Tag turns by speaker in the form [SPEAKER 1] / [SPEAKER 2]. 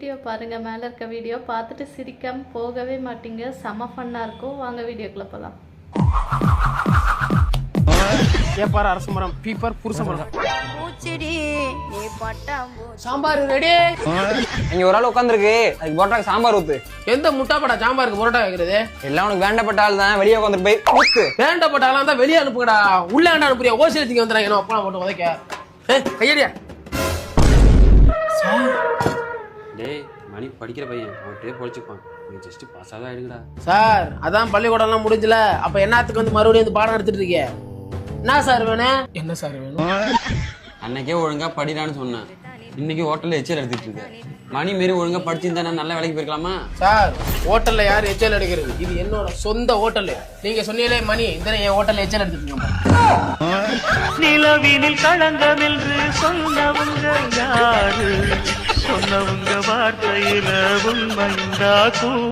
[SPEAKER 1] Video பாருங்கள். மேலே இருக்க வீடியோ பார்த்துட்டு சிரிக்காமல் போகவே மாட்டீங்க. செம ஃபன்னாக இருக்கும். வாங்க வீடியோக்குள்ளே போகலாம்.
[SPEAKER 2] ஏப்பார் அரச மரம், பீப்பர் புருஷ மரம்.
[SPEAKER 3] பூச்சிடி நீ பட்டாம்பூ.
[SPEAKER 2] சாம்பார் ரெடி.
[SPEAKER 4] இங்க ஒரு ஆள் உட்காந்துருக்கு, அதுக்கு போட்டாக்கு சாம்பார் ஊத்து.
[SPEAKER 2] எந்த முட்டாப்படா சாம்பாருக்கு புரோட்டா வைக்கிறது?
[SPEAKER 4] எல்லாம் உனக்கு வேண்டப்பட்ட ஆள் தான், வெளியே உட்காந்துட்டு போய் ஊத்து.
[SPEAKER 2] வேண்டப்பட்ட ஆளா தான் வெளியே அனுப்புங்கடா. உள்ள வேண்டாம் அனுப்புறியா? ஓசிலத்துக்கு வந்துடுறாங்க. என்ன அப்பா போட்டு உதைக்க கையடியா.
[SPEAKER 5] டேய் மணி படிக்கிற பையன், அவன்கிட்டே பொழிச்சுப்பான். நீ ஜஸ்ட் பாஸ் ஆக ஆயிடுங்கடா.
[SPEAKER 2] சார் அதான் பள்ளிக்கூடம்லாம் முடிஞ்சல, அப்ப என்னத்துக்கு வந்து மறுபடியும் வந்து பாடம் எடுத்துட்டு இருக்கீங்க? என்ன சார் வேணும்? என்ன சார் வேணும்?
[SPEAKER 5] அன்னைக்கே ஒழுங்கா படிடான்னு சொன்னேன். இன்னைக்கு ஹோட்டல்ல எச்சல் எடுத்துட்டு இருக்க. மணி மாரி ஒழுங்கா படிச்சிருந்தா நான் நல்ல வேலைக்கு போயிருக்கலாமா?
[SPEAKER 2] சார் ஹோட்டல்ல யார் எச்சல் எடுக்கிறது? இது என்னோட சொந்த ஹோட்டல். நீங்க சொன்னீங்களே மணி, இந்த என் ஹோட்டல்ல எச்சல் எடுத்துட்டு
[SPEAKER 6] நிலவினில் களங்கம் என்று சொன்னவங்க யாரு? சொன்னவங்க வார்த்தையில உண்மைந்தாக்கும்.